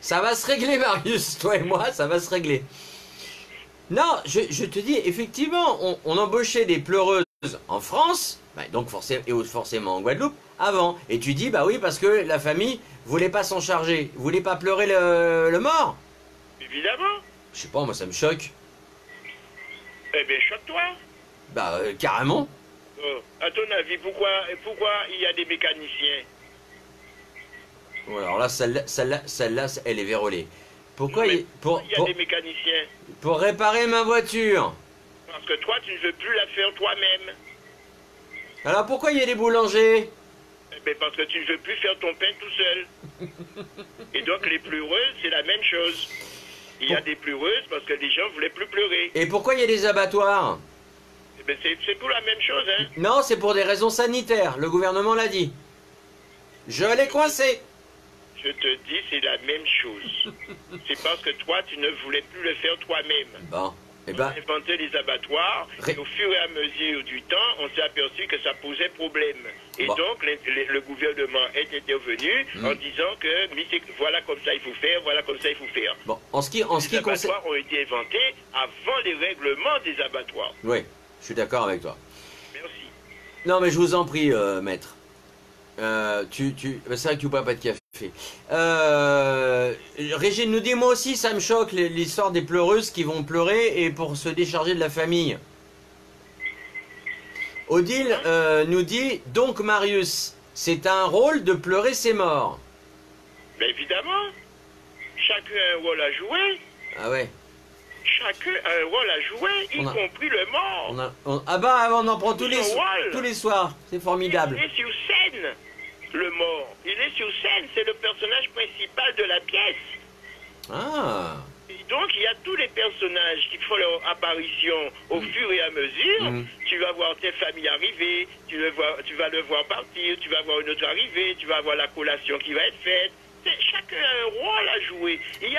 Ça va se régler, Marius, toi et moi, ça va se régler. Non, je te dis, effectivement, on embauchait des pleureuses en France, bah, donc forcément en Guadeloupe, avant. Et tu dis, bah oui, parce que la famille voulait pas s'en charger, voulait pas pleurer le mort. Évidemment. Je sais pas, moi ça me choque. Eh bien, choque-toi. Bah, carrément. Oh, à ton avis, pourquoi il y a des mécaniciens? Bon, alors là, celle-là, elle est vérolée. Pourquoi Mais il y a des mécaniciens? Pour réparer ma voiture. Parce que toi, tu ne veux plus la faire toi-même. Alors pourquoi il y a des boulangers? Eh bien, parce que tu ne veux plus faire ton pain tout seul. Et donc, les pleureuses, c'est la même chose. Il y a des pleureuses parce que les gens ne voulaient plus pleurer. Et pourquoi il y a des abattoirs? Eh bien, c'est pour la même chose, hein. Non, c'est pour des raisons sanitaires. Le gouvernement l'a dit. Je l'ai coincé. Je te dis, c'est la même chose. C'est parce que toi, tu ne voulais plus le faire toi-même. Bon, eh On ben, a inventé les abattoirs, et au fur et à mesure du temps, on s'est aperçu que ça posait problème. Et Bon. donc, le gouvernement est intervenu en disant que voilà comme ça il faut faire, voilà comme ça il faut faire. bon, en ce qui Les concerne... abattoirs ont été inventés avant les règlements des abattoirs. Oui, je suis d'accord avec toi. Merci. Non, mais je vous en prie, maître. C'est vrai que tu bois pas de café. Régine nous dit, moi aussi ça me choque l'histoire des pleureuses qui vont pleurer et pour se décharger de la famille. Odile nous dit, donc Marius, c'est un rôle de pleurer ses morts. Mais évidemment, chacun a un rôle à jouer. Ah ouais. Chacun a un rôle à jouer, y compris le mort. Ah bah on en prend tous les rôle. soirs, c'est formidable. Il est sur scène, le mort. Il est sur scène, c'est le personnage principal de la pièce. Ah. Et donc, il y a tous les personnages qui font leur apparition au fur et à mesure. Tu vas voir telle famille arriver, tu vas le voir partir, tu vas voir une autre arriver, tu vas voir la collation qui va être faite. Chacun a un rôle à jouer. Il y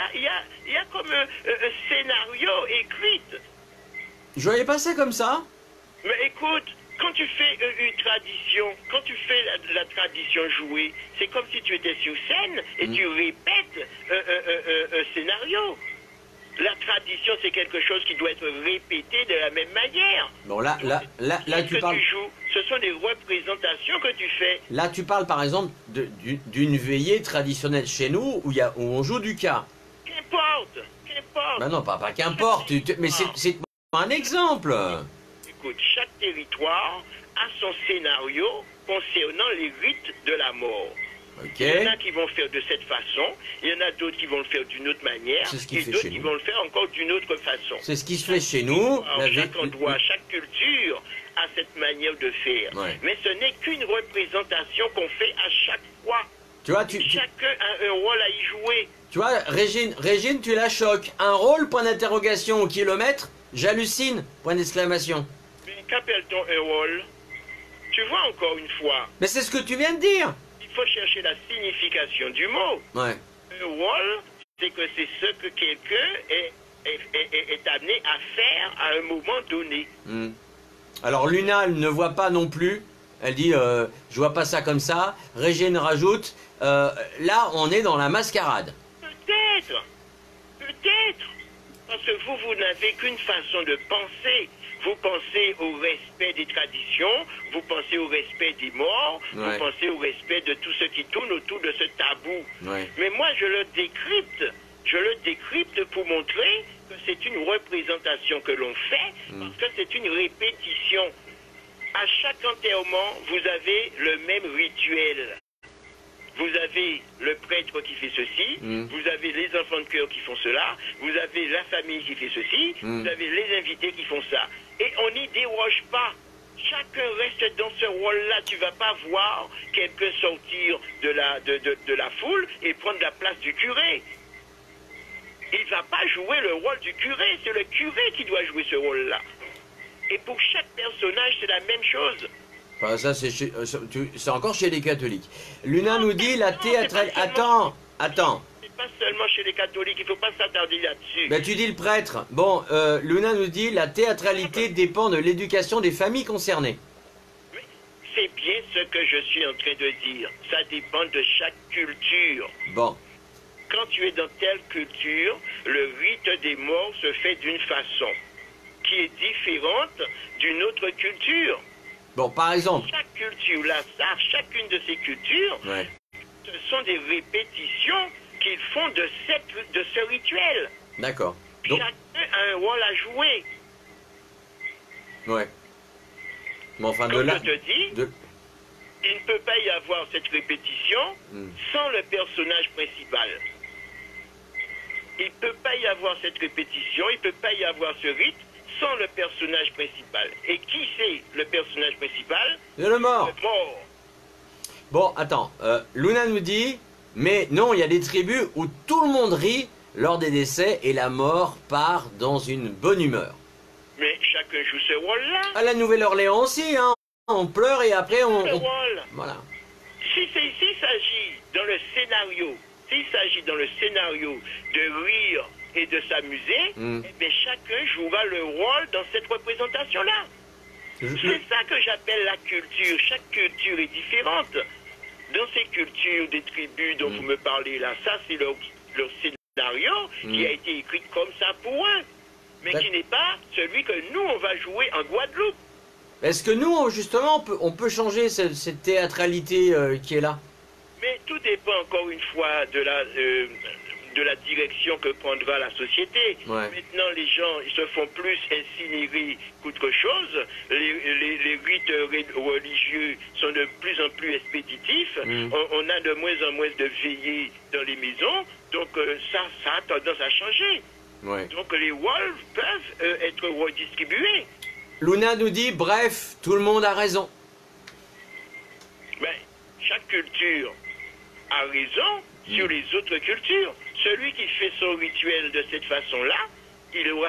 a comme un scénario écrit. Je voyais pas ça comme ça. Mais écoute, quand tu fais une tradition, quand tu fais la tradition jouée, c'est comme si tu étais sur scène et tu répètes un scénario. La tradition, c'est quelque chose qui doit être répété de la même manière. Bon, là tu parles... Tu joues, ce sont des représentations que tu fais. Là, tu parles par exemple d'une veillée traditionnelle chez nous où on joue du cas. Qu'importe. Ben non, pas qu'importe, mais c'est un exemple. Écoute, chaque territoire a son scénario concernant les rites de la mort. Okay. Il y en a qui vont faire de cette façon, il y en a d'autres qui vont le faire d'une autre manière, et d'autres qui vont le faire encore d'une autre façon. C'est ce qui se fait chez nous. Chaque endroit, chaque culture a cette manière de faire. Ouais. Mais ce n'est qu'une représentation qu'on fait à chaque fois. Tu vois, chacun a un rôle à y jouer. Tu vois, Régine, tu la choques. Un rôle, point d'interrogation au kilomètre, j'hallucine, point d'exclamation. Mais qu'appelle-t-on un rôle? Tu vois encore une fois. Mais c'est ce que tu viens de dire. Il faut chercher la signification du mot. Ouais. Un rôle, c'est que c'est ce que quelqu'un est amené à faire à un moment donné. Alors Luna, elle ne voit pas non plus. Elle dit, je vois pas ça comme ça. Régine rajoute, là, on est dans la mascarade. Peut-être. Parce que vous n'avez qu'une façon de penser. Vous pensez au respect des traditions, vous pensez au respect des morts, vous pensez au respect de tout ce qui tourne autour de ce tabou. Ouais. Mais moi, je le décrypte pour montrer que c'est une représentation que l'on fait, parce que c'est une répétition. À chaque enterrement, vous avez le même rituel. Vous avez le prêtre qui fait ceci, vous avez les enfants de cœur qui font cela, vous avez la famille qui fait ceci, vous avez les invités qui font ça. Et on n'y déroge pas. Chacun reste dans ce rôle-là. Tu ne vas pas voir quelqu'un sortir de la foule et prendre la place du curé. Il ne va pas jouer le rôle du curé. C'est le curé qui doit jouer ce rôle-là. Et pour chaque personnage, c'est la même chose. Enfin, ça, c'est encore chez les catholiques. Luna nous dit la théâtralité... Attends. pas seulement chez les catholiques, il ne faut pas s'attarder là-dessus. Ben, tu dis le prêtre. Bon, Luna nous dit la théâtralité dépend de l'éducation des familles concernées. Oui, c'est bien ce que je suis en train de dire. Ça dépend de chaque culture. Bon. Quand tu es dans telle culture, le rite des morts se fait d'une façon qui est différente d'une autre culture. Bon, par exemple. Chaque culture, chacune de ces cultures, Ouais. ce sont des répétitions qu'ils font de ce rituel. D'accord. Donc, Chacun a un rôle à jouer. ouais. Mais enfin, de Comme là. je te dis, il ne peut pas y avoir cette répétition sans le personnage principal. Il ne peut pas y avoir cette répétition, il ne peut pas y avoir ce rite sans le personnage principal. Et qui c'est le personnage principal? C'est le mort. Le mort. Bon, attends. Luna nous dit, mais non, il y a des tribus où tout le monde rit lors des décès et la mort part dans une bonne humeur. Mais chacun joue ce rôle-là. À la Nouvelle-Orléans aussi, hein. On pleure et après Le on... rôle. Voilà. S'il s'agit dans le scénario, s'il s'agit dans le scénario de rire et de s'amuser, eh bien chacun jouera le rôle dans cette représentation-là. C'est ça que j'appelle la culture. Chaque culture est différente. Dans ces cultures des tribus dont vous me parlez là, ça c'est leur scénario qui a été écrit comme ça pour eux, mais qui n'est pas celui que nous on va jouer en Guadeloupe. Est-ce que nous, justement, on peut changer cette théâtralité qui est là? Mais tout dépend encore une fois de la direction que prendra la société. Ouais. Maintenant, les gens ils se font plus incinérer qu'autre chose. Les rites religieux sont de plus en plus expéditifs. On a de moins en moins de veillées dans les maisons. Donc ça a tendance à changer. Ouais. Donc les rôles peuvent être redistribués. Luna nous dit, bref, tout le monde a raison. Mais chaque culture a raison sur les autres cultures. Celui qui fait son rituel de cette façon-là, il aura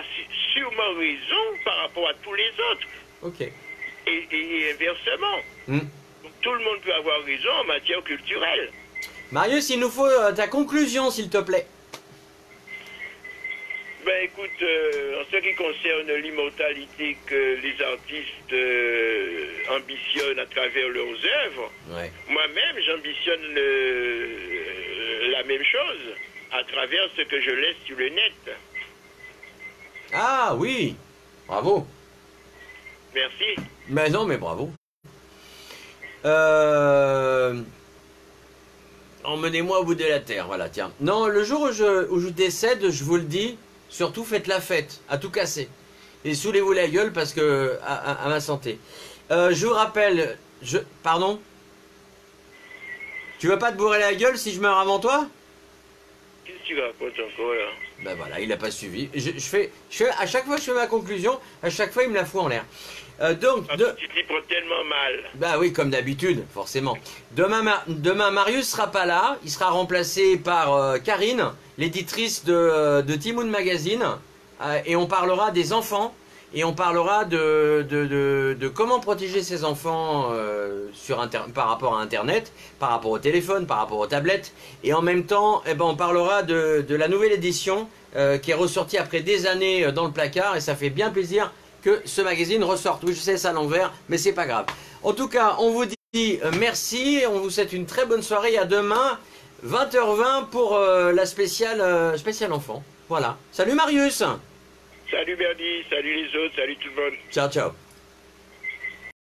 sûrement raison par rapport à tous les autres. Ok. Et inversement. Donc, tout le monde peut avoir raison en matière culturelle. Marius, il nous faut ta conclusion, s'il te plaît. Ben écoute, en ce qui concerne l'immortalité que les artistes ambitionnent à travers leurs œuvres, Ouais. moi-même j'ambitionne la même chose à travers ce que je laisse sur le net. Ah oui, bravo. Merci. Mais non, mais bravo. Emmenez-moi au bout de la terre, voilà, tiens. Non, le jour où je décède, je vous le dis, surtout faites la fête, à tout casser. Et saoulez-vous la gueule parce que à ma santé. Je vous rappelle, pardon. Tu veux pas te bourrer la gueule si je meurs avant toi? Qu'est-ce que tu racontes encore là? Ben voilà, il n'a pas suivi. Je fais, à chaque fois que je fais ma conclusion, à chaque fois il me la fout en l'air. Donc, tu t'y prends tellement mal. bah oui, comme d'habitude, forcément. Demain, Marius sera pas là. Il sera remplacé par Karine, l'éditrice de Timoun Magazine. Et on parlera des enfants. Et on parlera de comment protéger ses enfants par rapport à Internet, par rapport au téléphone, par rapport aux tablettes. Et en même temps, eh ben, on parlera de la nouvelle édition qui est ressortie après des années dans le placard. Et ça fait bien plaisir que ce magazine ressorte. Oui, je sais, c'est à l'envers, mais c'est pas grave. En tout cas, on vous dit merci. On vous souhaite une très bonne soirée. À demain, 20h20 pour la spéciale enfant. Voilà. Salut Marius. Salut Bernie, salut les autres, salut tout le monde. Ciao, ciao.